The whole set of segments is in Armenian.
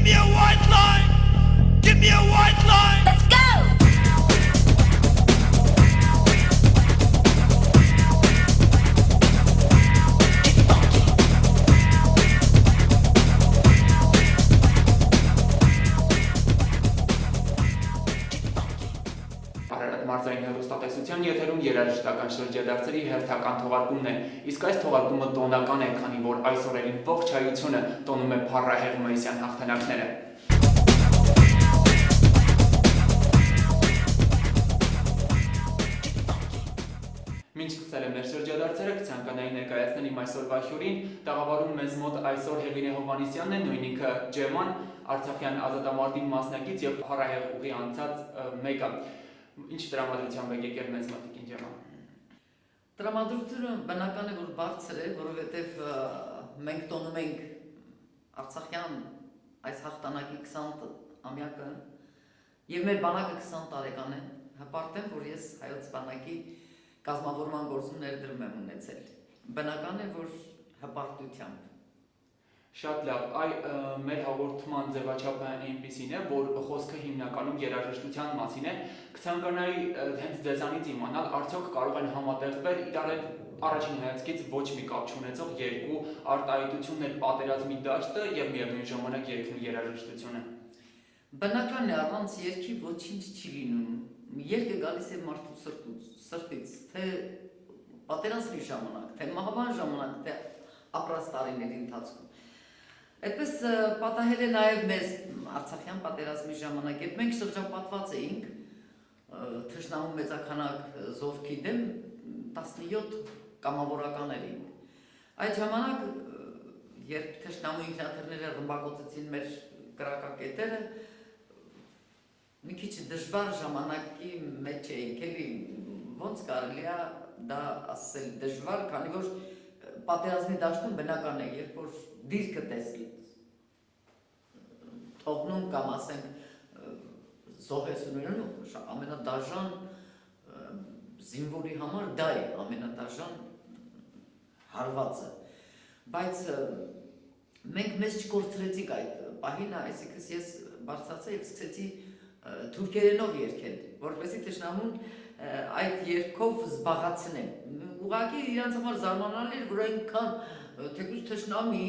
me a white line. Give me a white line. Let's go. Մարզային հեռուստատեսության եթերում երաժշտական շրջադարձերի հերթական թողարկումն է, իսկ այս թողարկումը տոնական է, քանի որ այս օրերին ողջ հայությունը տոնում է փառահեղ Մայիսյան հաղթանակները։ Մինչ սկսել եմ մեր շրջադարձերը, կցանկանայի ներկայացնել իմ այսօրվա հյուրին, տաղավարում մեզ մոտ այսօր Հեղինե Հովհաննիսյանն է, նույն ինքը Ջեման, Արցախյան ազատամարտի մասնակից եւ փառահեղ ուղի անցած մեկը։ Ինչ տրամադրությամբ եք եկել մեզ մոտ Տիկին Ջեման։ Տրամադրությունը բնական է, որ բարձր է, որովհետև մենք տոնում ենք Արցախյան այս հաղթանակի 20-ամյակը եւ մեր բանակը 20 տարեկան է, հպարտ եմ, որ ես հայոց բանակի կազմավորման գործում ներդրում եմ ունեցել։ Բնական է, որ հպարտությամբ։ Շատ լավ, մեր հաղորդման ձևաչափը այնպիսին է, որ խոսքը հիմնականում երաժշտության մասին է, կցանկանայի հենց ձեզանից իմանալ, արդյոք կարող են համատեղվել իրար հետ առաջին հայացքից ոչ մի կապ չունեցող երկու արտահայտություններ, պատերազմի դաշտը եւ միևնույն ժամանակ երգն ու երաժշտությունը։ Բնական է, առանց երգի ոչինչ չի լինում։ Երգը գալիս է մարդու սրտից, թե պատերազմի ժամանակ, թե մահվան ժամանակ, թե ապրած տարիների ընթացքում։ Այդպես պատահել է նաև մեզ Արցախյան պատերազմի ժամանակ, երբ մենք շրջապատված էինք թշնամու մեծաքանակ զորքի դեմ 17 կամավորականների։ Այդ ժամանակ, երբ թշնամու ինքնաթիռները ռմբակոծեցին մեր կրակակետերը, մի քիչ դժվար ժամանակի մեջ էինք, էլի ոնց կարելի է դա ասել դժվար, քանի որ պատերազմի դաշտում բնական է, երբ որ դիրքը տեսնի թողնում կամ ասենք զոհեսուներն ամենադաժան զինվորի համար դա է ամենադաժան հարվածը, բայց մենք մեզ չկորցրեցինք այդ պահին, այսինքն ես բարձրացա եւ սկսեցի թուրքերենով երգել, որպեսզի թշնամուն այդ երգով զբաղացնեն։ Ուղղակի իրանց համար զարմանալի էր, որ այնքան թեկուզ թշնամի,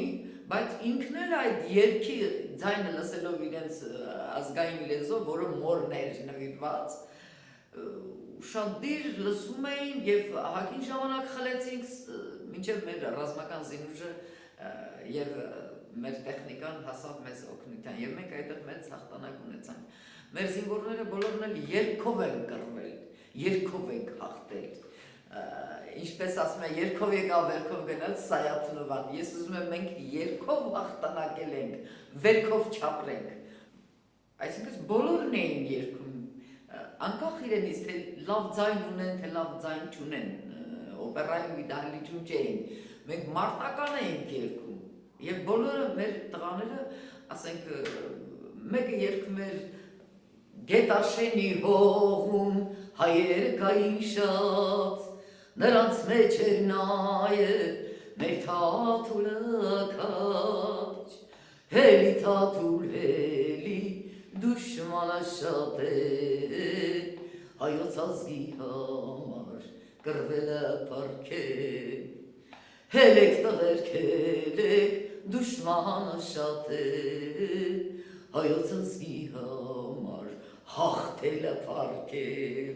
բայց ինքն էլ այդ երգի ձայնը լսելով իրենց ազգային լեզվով, որը մորն էր նվիրված, ուշադիր լսում էին եւ հակին ժամանակ խլեցինք մինչեւ մեր ռազմական զինուժը եւ մեր տեխնիկան հասավ մեզ օգնության եւ մենք այդտեղ մեծ հաղթանակ ունեցանք։ Մեր զինվորները բոլորն էլ երգով են կռվել, երգով ենք հաղթել։ Ինչպես ասում են, երգով եկավ, վերքով գնաց Սայաթնովան։ Ես ուզում եմ մենք երգով հաղթանակել ենք, վերքով չապրենք։ Այսինքն բոլորն էին երգում, անկախ իրենից, թե լավ ձայն ունեն, թե լավ ձայն չունեն, օպերայում դահլիճում չէին։ Մենք մարտական էինք երգում, եւ բոլորը մեր տղաները, ասենք, մեկը երգում էր Գետաշենի հողում հայերը կային շատ, նրանց մեջ էր նաև մեր թաթուլը քաջ, հելի թաթուլ հելի դուշմանը շատ է, հայոց ազգի համար կռվել է պարքել, հելեք տղերք հելեք դուշմանը շատ է, հայոց ազգի համար հաղթել է պարքել։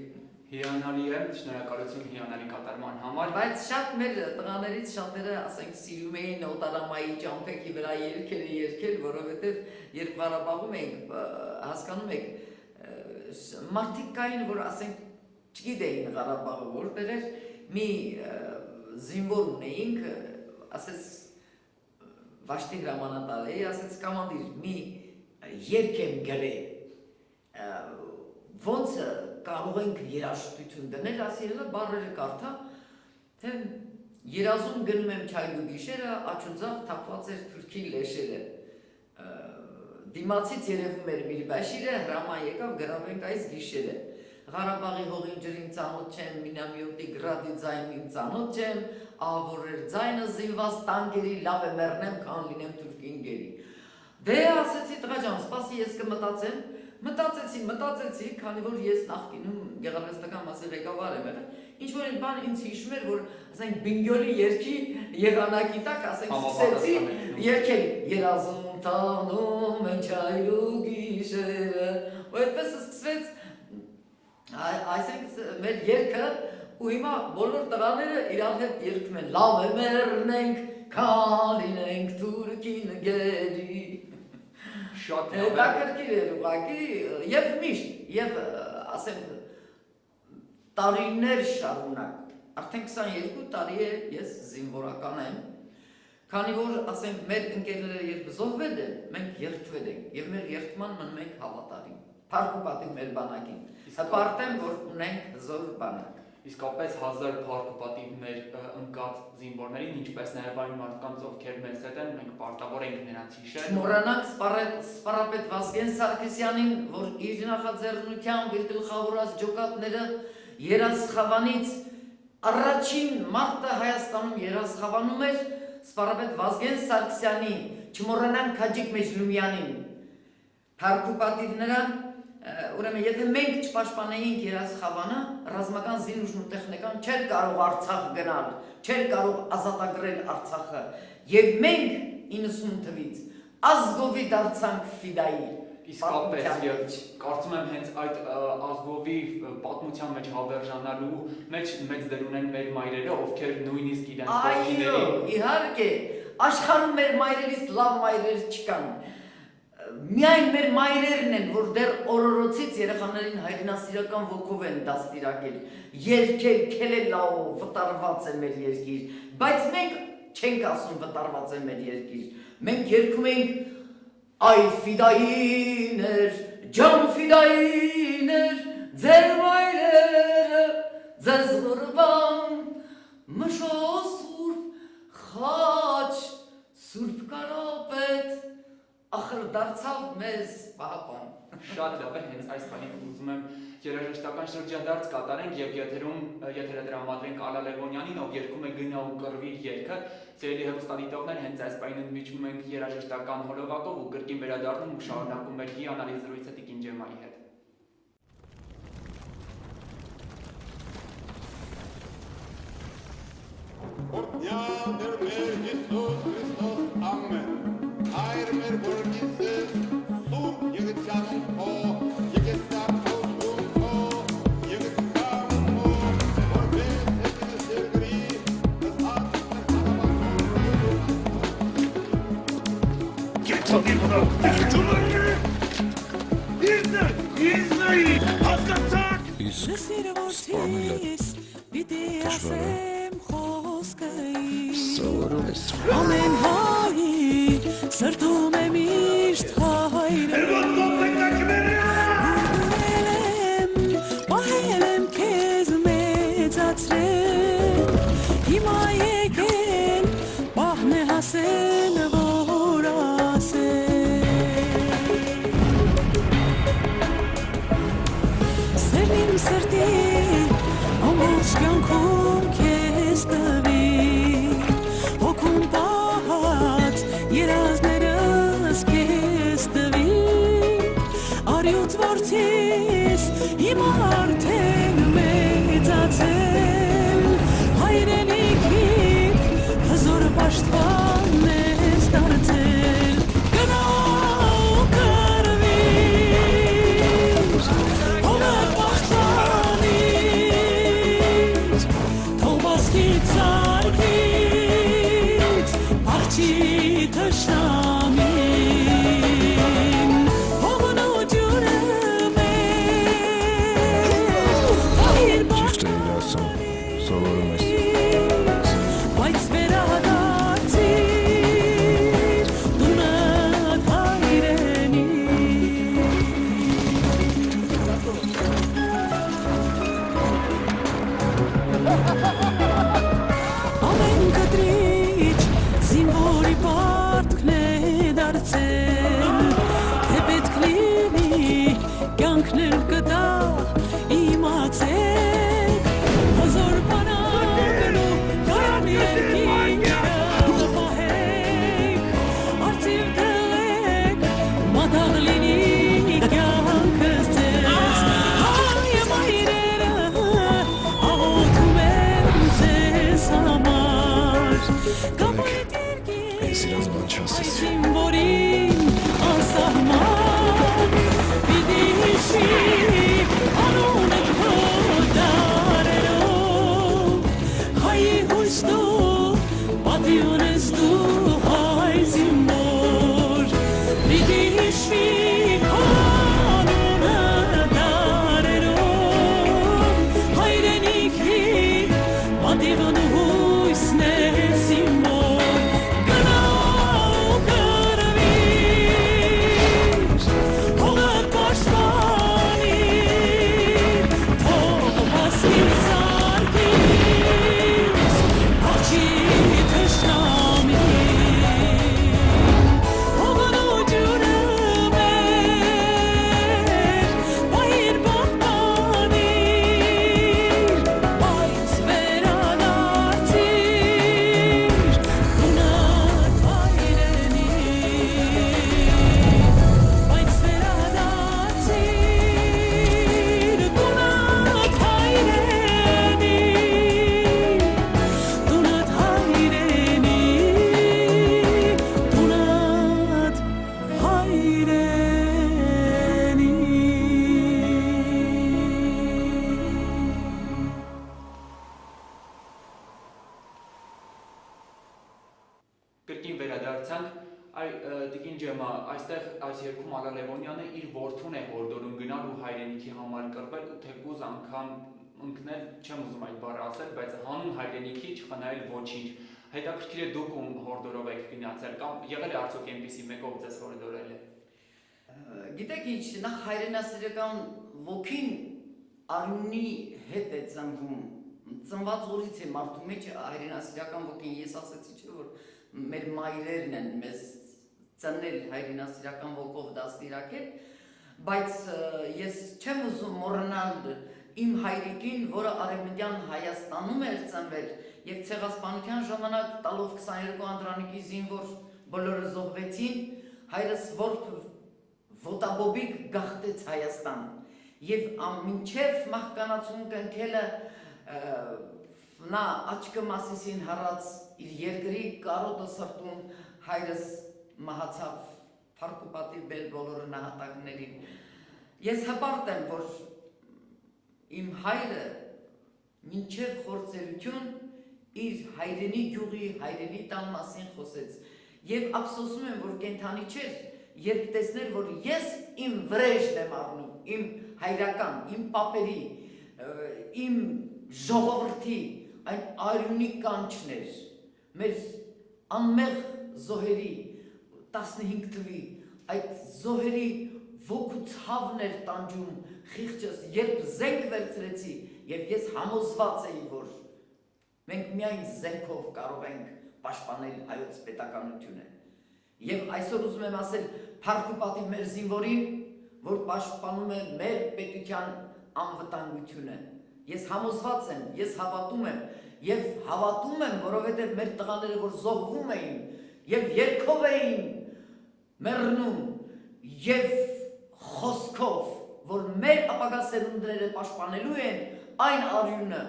Հիանալի է, շնորհակալություն հիանալի կատարման համար, բայց շատ մեր տղաներից շատերը, ասենք, սիրում էին օտարամայի ճամփեքի վրա երգել, որովհետև երբ Ղարաբաղում ենք, հասկանում եք, մարդիկ կային, որ ասենք, չգիտեին Ղարաբաղը որտեղ էր, մի զինվոր ունեինք, ասեց Վաշտի հրամանատար էի, ասեց կամանդիր, մի երգ եմ գրել, ոնց կարող ենք երաժշտություն դնել, ասելը բառերը կարդա, թե երազում գնում եմ չայլու գիշերը, աչուձախ թափված էր թուրքի լեշերը, դիմացից երևում էր Միրբաշիրը, հրաման եկավ գրավենք այս գիշերը, Ղարաբաղի հողին ջրին ծանոթ չեմ, մինամյոտի գրադի ձայնին ծանոթ չեմ, ահավոր էր ձայնը զինված տանկերի, լավ է մեռնեմ, քան լինեմ թուրքին գերի։ Դե ասեցի տղա ջան, մասի ես կմտածեմ, մտածեցի, քանի որ ես նախկինում գեղարվեստական մասի ղեկավար եմ եղել, ինչ որ այն բան ինձ հիշում էր, որ ասենք Բինգյոլի երգի եղանակի տակ, ասենք սկսեցի երգել երազում տանում են չայրու գիշերը, ու այդպես սկսվեց, այսինքն մեր երգը, ու հիմա բոլոր տղաները իրար հետ երգում են, լավ է մեռնենք, քան լինենք թուրքին գերի։ Շատ դա կրկիր էր ուղղակի եւ միշտ եւ ասեմ տարիներ շարունակ արդեն 22 տարի է ես զինվորական եմ քանի որ ասեմ մեր ընկերները երբ զոհվել են մենք երթվել ենք եւ մեր երթման մնում ենք հավատարիմ փառք ու պատիվ մեր բանակին հպարտեմ որ ունենք զոր բանակ Իսկապես հազար փառք ու պատիվ մեր ընկած զինվորներին, ինչպես նաև այն մարդկանց, ովքեր մեզ հետ են, մենք պարտավոր ենք նրանց հիշել։ Չմոռանանք սպարապետ Վազգեն Սարգսյանին, որ իր նախաձեռնությամբ իր գլխավորած ջոկատները Երազխավանից առաջին մարտը Հայաստանում Երազխավանում էր սպարապետ Վազգեն Սարգսյանի, չմոռանանք Քաջիկ Մեջլումյանին, փառք ու պատիվ նրան Ուրեմն եթե մենք չպաշտպանեինք Երազխավանը, ռազմական զինուժն ու տեխնիկան չէր կարող Արցախ գնալ, չէր կարող ազատագրել Արցախը, եւ մենք 90 թվից ազգովի դարձանք ֆիդայի։ Իսկապես, եւ կարծում եմ հենց այդ ազգովի պատմության մեջ հավերժանալու մեջ մեծ դեր ունեն մեր մայրերը, ովքեր նույնիսկ իրենց Այո, իհարկե, աշխարհում մեր մայրերից լավ մայրեր չկան։ Միայն մեր մայրերն են, որ դեռ օրորոցից երեխաներին հայրենասիրական ոգով են դաստիարակել, երգել, քելել լավ, վտարված է մեր երկիր, բայց մենք չենք ասում վտարված է մեր երկիր, մենք երգում ենք այ ֆիդայիներ, ջան ֆիդայիներ, ձեր մայրերը, ձեզ ղրբան, մշո սուրբ խաչ, սուրբ կարապետ, Ախր դարձավ մեզ պահապան։ Շատ լավ է, հենց այս բանին ուզում եմ երաժշտական շրջադարձ կատարենք եւ եթերը տրամադրենք Ալա Լևոնյանին, ով երգում է Գնա ու կռվի երգը։ Սիրելի հեռուստադիտողներ, հենց այս բանին ընդմիջում ենք երաժշտական հոլովակով ու կրկին վերադառնում ու շարունակում մեր հիանալի զրույցը Տիկին Ջեմալի հետ։ Օրհնյալ դեր մեր Հիսուս Քրիստոս, ամեն։ Հայր մեր որգիսես, սուրբ եղեցյանուն քո, եկեսակ հոսում քո, եղեցկամուն քո, որպես հետինս երկրի, նսած Գետովի վրա դերջուլը Իզնայի, հասկացակ Իսկ սպանելը դժվար Ամեն հայր սրտում է միշտ հայրը Պահել եմ քեզ մեծացրել Հիմա եկել պահն է հասել որ ասել Սերն իմ սրտի ամբողջ կյանքում քեզ տվի Երազներս քեզ տվի Արյուծ որդիս իմ արդեն մեծացել Հայրենիքիդ հզոր պաշտպան ես դարձել Գնա ու կռվիր Հողը պաշտպանիր Թող բասկի ծարգից Պարչի Թշնամին, հողն ու ջուրը մեր, Թողլինի կյանքս ձեզ Հայ մայրերը աղոթում են ձեզ համար Կապայտ երկիր Այս իմ որին անսահման Պիտի հիշի անունը քո դարերով Հայի հույս դու պատիուն ես դու հայ զինվոր Պիտի հիշի քո անունը դարերով Հայրենիքի պատիուն հույսն ես զինվոր Գնա ու կրվիր հողդ պաշտպանիր Թող մասիր ծարկից Արջի թշնամի Հողն ու ջուրը մեր Բայր պահպանիր Բայց վերադարձիր Գունատ հայրենի Բայց վերադարձիր Գունատ հայրենի Դունատ հայրենի Դունատ հայրենի Կրկին վերադարձանք, տիկին ջեմա, այստեղ այս երկում Ալա Լևոնյանը իր որդուն է հորդորում գնալ ու հայրենիքի համար կռվել ու թեկուզ անգամ ընկնել, չեմ ուզում այդ բառը ասել, բայց հանուն հայրենիքի չխնայել ոչինչ։ Հետաքրքիր է դուք ում հորդորով եք գնացել կամ եղել է արդյոք այնպիսի մեկով ձեզ հորդորել է։ Գիտեք ինչ, նախ հայրենասիրական ոգին արյունի հետ է ծնվում, ծնված օրից է մարդու մեջ հայրենասիրական ոգին, ես ասեցի չէ, որ մեր մայրերն են մեզ ծնել հայրենասիրական ոգով դաստիարակել, բայց ես չեմ ուզում մոռանալ իմ հայրիկին, որը Արևմտյան Հայաստանում էր ծնվել եւ ցեղասպանության ժամանակ տալով 22 անդրանիկի զինվոր բոլորը զոհվեցին, հայրս որբ ոտաբոբիկ գաղթեց Հայաստան եւ մինչեւ մահկանացուն կնքելը նա աչքը Մասիսին հառած իր երկրի կարոտը սրտում հայրս մահացավ փառքուպատի բել բոլորը նահատակներին ես հպարտ եմ որ իմ հայրը մինչև խորձերություն իր հայրենի գյուղի հայրենի տան մասին խոսեց եւ ափսոսում եմ որ կենթանի չէր երբ տեսներ որ ես իմ վրեժն եմ առնում իմ հայրական իմ պապերի իմ ժողովրդի այն արյունի կանչներ մեր անմեղ զոհերի 15 թվի այդ զոհերի ոգու ցավներ տանջում խիղճս երբ զենք վերցրեցի եւ ես համոզված էի որ մենք միայն զենքով կարող ենք պաշտպանել հայոց պետականությունը եւ այսօր ուզում եմ ասել փառքուպատի մեր զինվորին որ պաշտպանում է մեր պետության անվտանգությունը ես համոզված եմ ես հավատում եմ եւ հավատում եմ որովհետեւ մեր տղաները որ զոհվում էին եւ երգով էին մեռնում եւ խոսքով որ մեր ապագա սերունդները պաշտպանելու են այն արյունը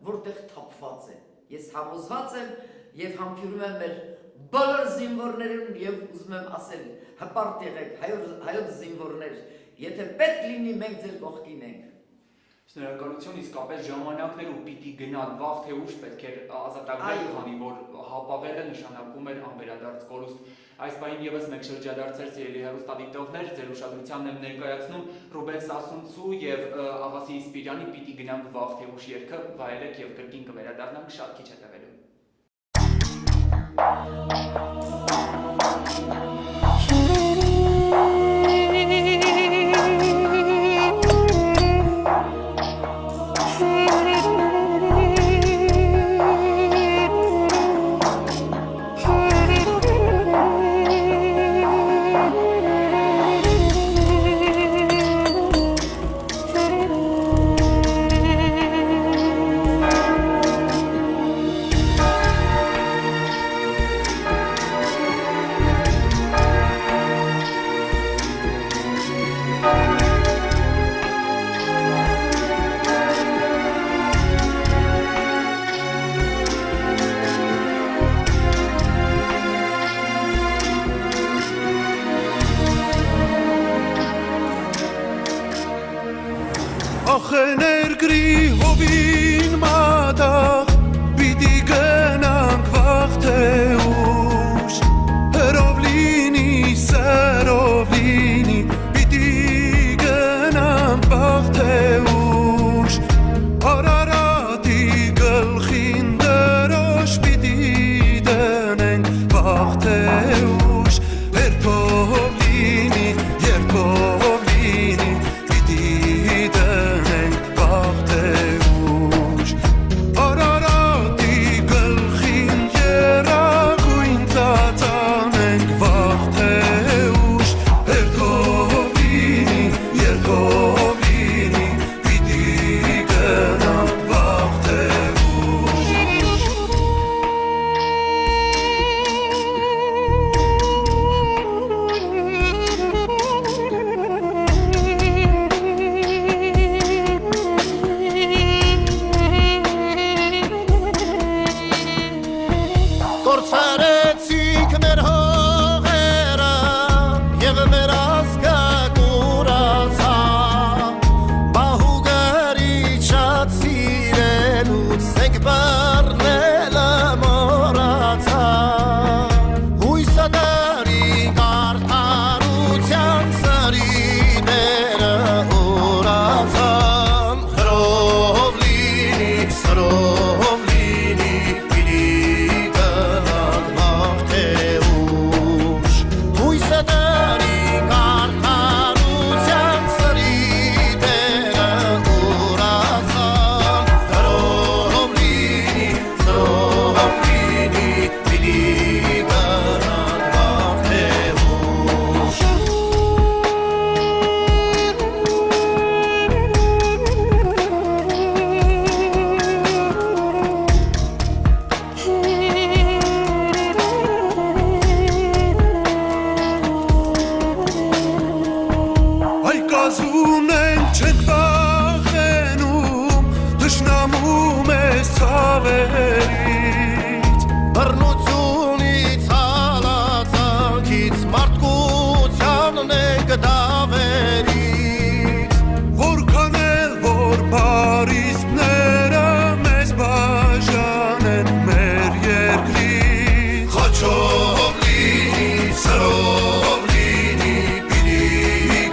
որտեղ թափված է ես համոզված եմ եւ համբուրում եմ մեր բոլոր զինվորներին եւ ուզում եմ ասել հպարտ եղեք հայոց զինվորներ եթե պետք լինի մենք ձեր կողքին ենք Շնորհակալություն իսկապես ժամանակներ ու պիտի գնալ վաղ թե ուշ պետք է ազատագրել քանի որ հապաղելը նշանակում էր անվերադարձ կորուստ այս բանին եւս մեկ շրջադարձեր սիրելի հեռուստադիտողներ ձեր ուշադրությանն եմ ներկայացնում Ռուբեն Սասունցու եւ Աղասի Սպիրյանի պիտի գնանք վաղ թե ուշ երգը վայելեք եւ կրկին կվերադառնանք շատ քիչ հետևելու energri hovin madach Bidi genang vachteush Rovlini serovlini Bidi genang vachteush Ararati gelchin derosh Bidi deneng vachteush Ertovlini Yertovlini Bidi deneng vachteush Ararati gelchin yeraguin tataneng vachteush Ertovlini Yertovlini Bidi deneng vachteush Կորցրեցիք մեր հողերը և մեր ազգը կուրացա Բահուգերի շատ սիրելուց ենք բռնելը մոռացա Հույսը դրինք արդարության սրիները օրացան Հրով լինի, սրով լինի, պիտի գնանք մաղթեուշ Հույսը դրինք արդարության սրիները օրացան Հրով լինի, սրով լինի, պիտի գնանք մաղթեուշ Ay կազունենք չենք վախենում Դժնամում ես ցավերից Բռնությունից հալածանքից մարդկությանն ենք դավերից Որքան էլ որ բարիստները մեզ բաժանեն մեր երկրից Խաչով լինի, սրով լինի, պիտի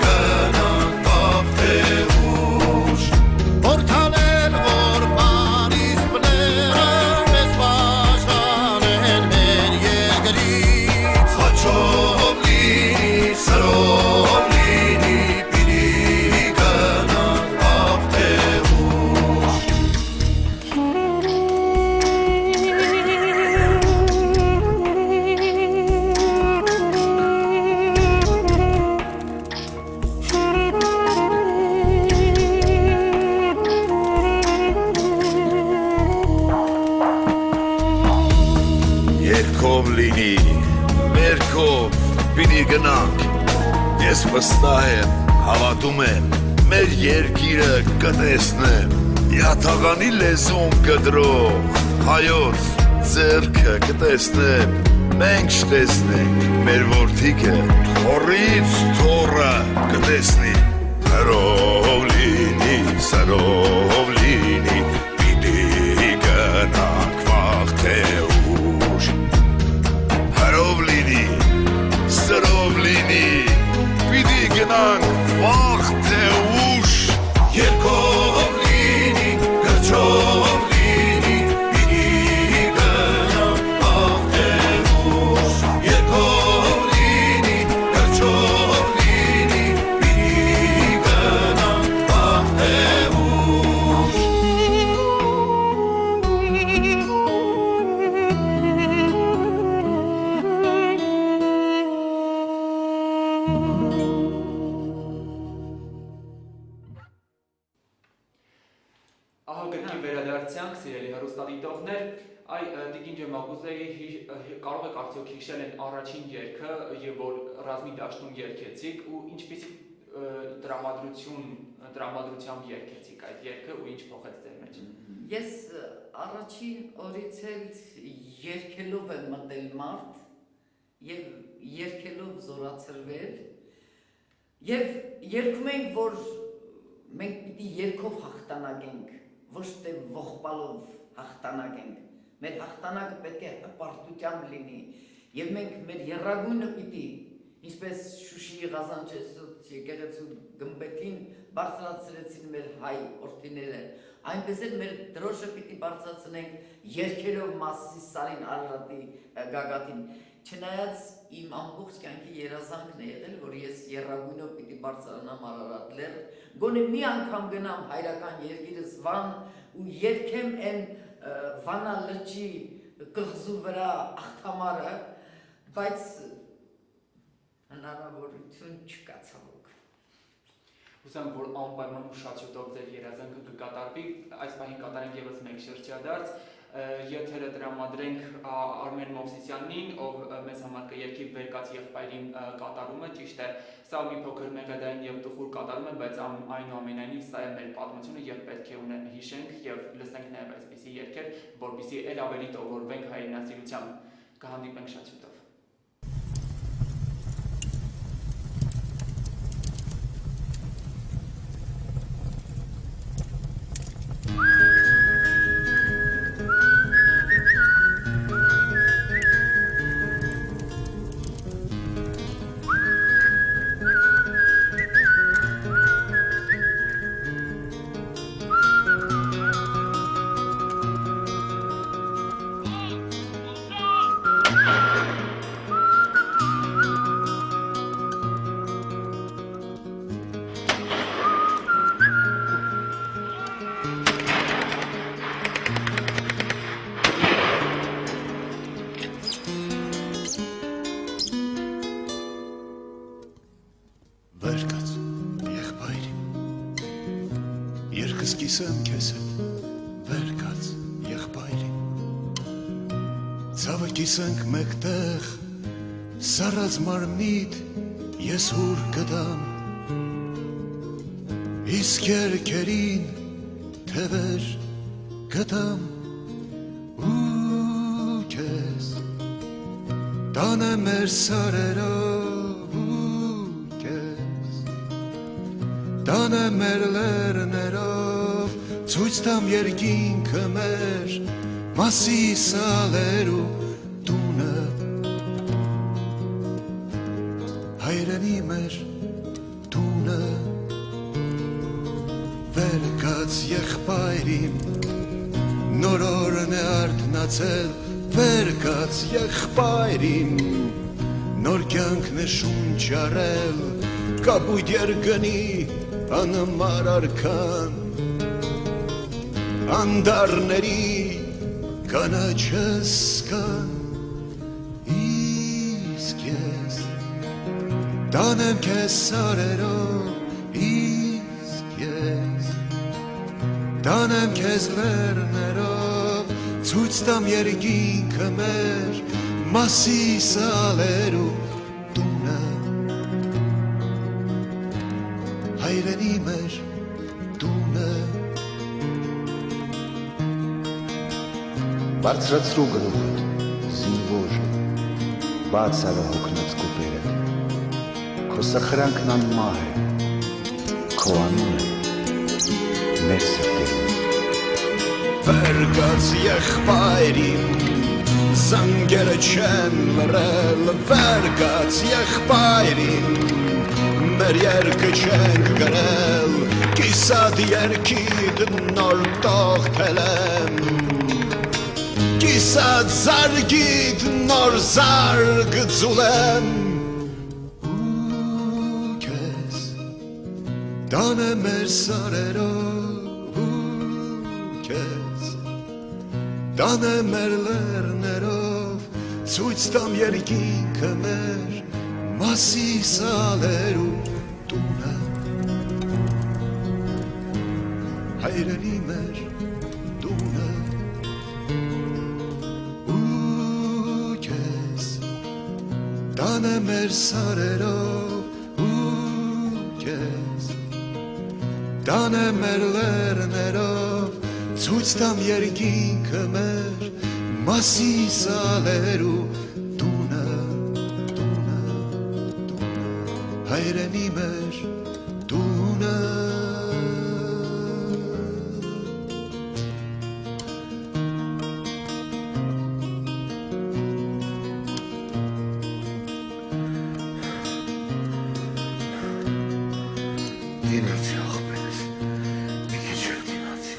գնանք մաղթեուշ Որքան էլ որ բարիստները մեզ բաժանեն մեր երկրից Խաչով լինի, սրով լինի, պիտի գնանք մաղթեուշ Երկով լինի, մերքով պիտի գնանք Ես վստահ եմ, հավատում եմ Մեր երկիրը կտեսնեմ Յաթաղանի լեզուն կդրող Հայոց ձեռքը կտեսնեմ Մենք չտեսնենք Մեր որդիքը թորից թորը կտեսնի Հրով լինի, սրով լինի Պիտի գնանք վաղթեուշ Հրով լինի, սրով լինի Պիտի գնանք վաղթեուշ Երկով լինի, գրչով լինի Պիտի գնանք վաղթեուշ Երկով լինի, գրչով լինի Պիտի գնանք վաղթեուշ Ահա գրքի վերադարձանք, սիրելի հեռուստադիտողներ, այ Տիկին Ջեմագուզեի կարող եք արդյոք հիշել են առաջին երգը, եւ որ ռազմի դաշտում երգեցիք ու ինչպիսի տրամադրությամբ երգեցիք այդ երգը ու ինչ փոխեց ձեր մեջ։ Ես առաջին օրից էլ երգելով եմ մտել մարդ եւ երգելով զորացրվել եւ երգում ենք որ մենք պիտի երկով հաղթանակենք, ոչ թե ողբալով հաղթանակենք։ Մեր հաղթանակը պետք է հպարտությամբ լինի, եւ մենք մեր եռագույնը պիտի, ինչպես Շուշիի Ղազանչեսուց եկեղեցու գմբեթին բարձրացրեցին մեր հայ օրդիները, այնպես էլ մեր դրոշը պիտի բարձրացնենք երգերով Մասսի Սարին Արարատի գագաթին։ Չնայած իմ ամբողջ կյանքի երազանքն է եղել, որ ես եռագույնով պիտի բարձրանամ Արարատ լեռ, գոնե մի անգամ գնամ հայրական երկիրս Վան ու երգեմ այն Վանա լճի կղզու վրա աղթամարը, բայց հնարավորություն չկա ցավոք։ Հուսամ, որ անպայման ու շատ շուտով ձեր երազանքը կկատարվի, այս պահին կատարենք ևս մեկ շրջադարձ, եթերը տրամադրենք Արմեն Մովսիսյանին, ով մեզ համար կերկի Վերկաց եղբայրին կատարումը, ճիշտ է, սա մի փոքր մեղեդային եւ տխուր կատարում է, բայց այնուամենայնիվ սա է մեր պատմությունը եւ պետք է հիշենք եւ լսենք նաեւ այսպիսի երգեր, որպեսզի ել ավելի տողորվենք հայրենասիրությամբ։ Կհանդիպենք շատ շուտով։ Կիսեմ քեզ հետ, վեր կաց եղբայրին, ցավը կիսենք մեկտեղ, սառած մարմնիդ ես ուր կդամ, իսկ երկերին թևեր կտամ ու քեզ տանեմ մեր սարերով ու քեզ տանեմ մեր լեռներով Ցույց տամ երկինքը մեր Մասի սալերու տունը Հայրենի մեր տունը Վեր կաց եղբայրին Նորորն է արթնացել Վեր կաց եղբայրին Նոր կյանքն է շունչարել Կապույտ երկնի անմար արքան Անդարների կանաչս կան Իսկ ես տանեմ քեզ սարերով Իսկ ես տանեմ քեզ լեռներով Ցույց տամ երկինքը մեր Մասի սալերու տունը Հայրենի մեր տունը Բարձրացրու գլուխդ, զինվոր, բաց արը հոգնած կոպերը, քո սխրանքն անմահ է, քո անունը մեր սրտերում։ Վեր կաց եղբայրին, զանգերը չեն լրել, վեր կաց եղբայրին, մեր երկը չենք գրել, կիսատ երկիդ նոր տողթել եմ, Կիսատ զարգիդ նոր զարգ ձուլեմ ու քեզ տանեմ մեր սարերով ու քեզ տանեմ մեր լեռներով ցույց տամ երկինքը մեր Մասի սալերու տունը Հայրենի մեր տունը Տանեմ մեր սարերով ու քեզ Տանեմ մեր լեռներով Ցույց տամ երկինքը մեր Մասի սալերու տունը Հայրենի մեր տունը Գինացի աղբերս, մի քիչ էլ գինացի,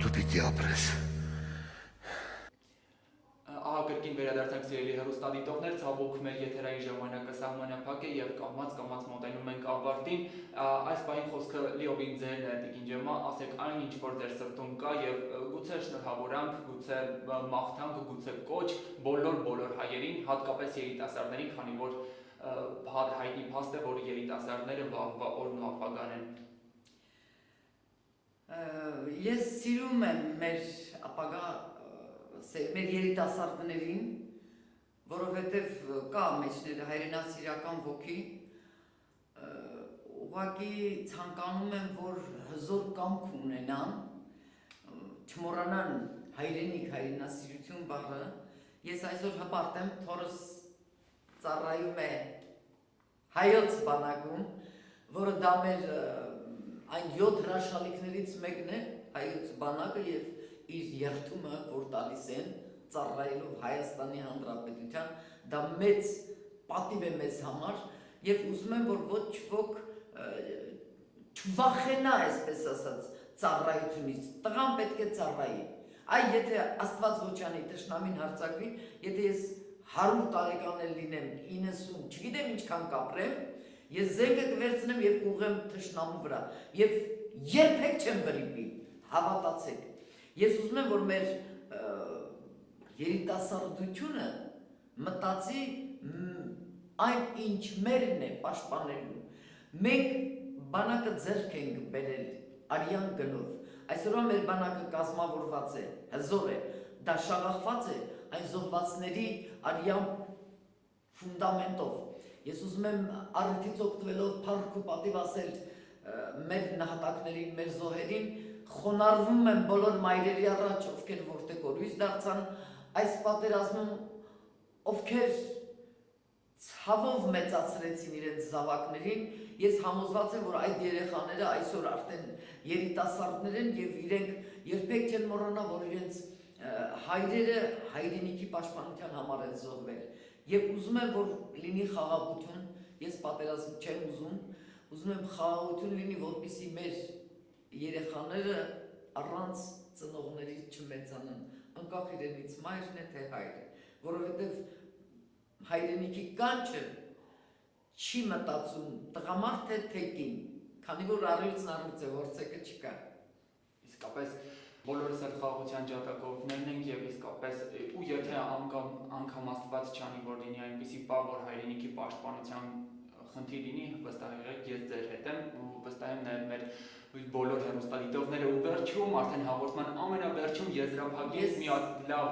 դու պիտի ապրես։ Ահա կրկին վերադարձանք սիրելի հեռուստադիտողներ, ցավոք մեր եթերային ժամանակը սահմանափակ է եւ կամաց մոտենում ենք ավարտին։ Այս պահին խոսքը լիովին ձերն է, Տիկին Ջեմա, ասեք այն ինչ որ ձեր սրտում կա եւ գուցե շնորհավորանք, գուցե մաղթանք, գուցե կոչ բոլոր հայերին, հատկապես երիտասարդներին, քանի որ հայտնի փաստ է, որ երիտասարդները վաղվա օրն ու ապագան են։ Ես սիրում եմ մեր ապագա մեր երիտասարդներին, որովհետև կա մեջները հայրենասիրական ոգի, ուղղակի ցանկանում եմ, որ հզոր կամք ունենան, չմոռանան հայրենիք, հայրենասիրություն բառը։ Ես այսօր հպարտ եմ, թորս ծառայում է հայոց բանակում, որը դա մեր այն 7 հրաշալիքներից մեկն է, հայոց բանակը եւ իր երթումը, որ տալիս են ծառայելով Հայաստանի Հանրապետության, դա մեծ պատիվ է մեզ համար եւ ուզում եմ, որ ոչ ոք չվախենա, այսպես ասած, ծառայությունից, տղան պետք է ծառայի։ Այ եթե Աստված ոչ անի, թշնամին հարձակվի, եթե ես 100 տարեկան էլ լինեմ, 90, չգիտեմ ինչքան կապրեմ, ես զենքը կվերցնեմ եւ կուղեմ թշնամու վրա եւ երբեք չեմ վրիպի, հավատացեք։ Ես ուզում եմ, որ մեր երիտասարդությունը մտածի այն ինչ մերն է պաշտպանելու։ Մենք բանակը ձեռք ենք բերել արյան գնով։ Այսօրվա մեր բանակը կազմավորված է, հզոր է, դա շաղախված է այն զոհվածների արյան ֆունդամենտով։ Ես ուզում եմ առիթից օգտվելով փառք ու պատիվ ասել մեր նահատակներին, մեր զոհերին, խոնարհվում եմ բոլոր մայրերի առաջ, ովքեր որտեղ օրույս դարձան այս պատերազմում, ովքեր ցավով մեծացրեցին իրենց զավակներին, ես համոզված եմ, որ այդ երեխաները այսօր արդեն երիտասարդներ են եւ իրենք երբեք չեն մոռանա, որ իրենց հայրերը հայրենիքի պաշտպանության համար են զոհվել։ Եվ ուզում եմ, որ լինի խաղաղություն, ես պատերազմ չեմ ուզում եմ խաղաղություն լինի, որպեսզի մեր երեխաները առանց ծնողների չմեծանան, անկախ իրենից մայրն է թե հայրը, որովհետև հայրենիքի կանչը չի մտածում տղամարդ է թե կին, քանի որ առյուծն առյուծ է, որցեկը չկա։ Իսկապես բոլորս այդ խաղաղության ջատագովներն ենք եւ իսկապես ու եթե անգամ Աստված չանի, որ լինի այնպիսի բան, որ հայրենիքի պաշտպանության խնդիր լինի, վստահ եղեք, ես ձեր հետ եմ ու վստահ եմ նաեւ մեր բոլոր հեռուստադիտողները ու վերջում արդեն հաղորդման ամենավերջում եզրափակեց մի հատ լավ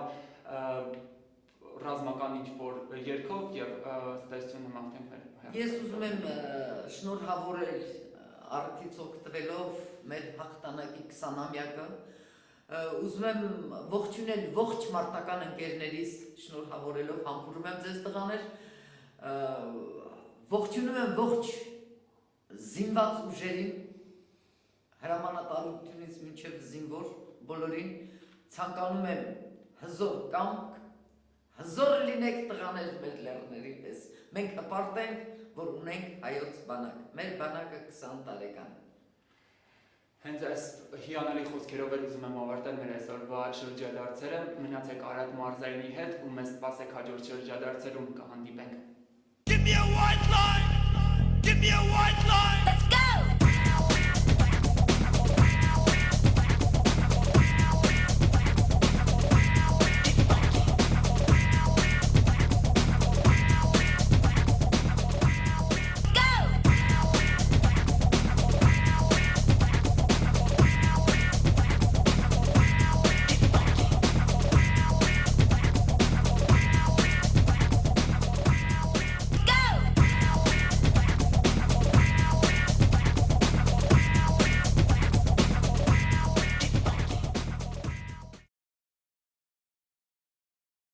ռազմական ինչ-որ երգով եւ ստեղծությունը մաղթենք մեր։ Ես ուզում եմ շնորհավորել առիթից օգտվելով մեր հաղթանակի 20-ամյակը, ուզում եմ ողջունել ողջ մարտական ընկերներիս շնորհավորելով, համբուրում եմ ձեզ տղաներ, ողջունում եմ ողջ զինված ուժերին, հրամանատարությունից մինչև զինվոր բոլորին, ցանկանում եմ հզոր կամք, հզոր լինեք տղաներ մեր լեռների պես, մենք հպարտ ենք, որ ունենք հայոց բանակ, մեր բանակը 20 տարեկան։ Հենց այս հիանալի խոսքերով էլ ուզում եմ ավարտել մեր այսօրվա շրջադարձերը, մնացեք Արադ Մարզայինի հետ ու մեզ սպասեք հաջորդ շրջադարձերում կհանդիպենք։ Give me a white line! Give me a white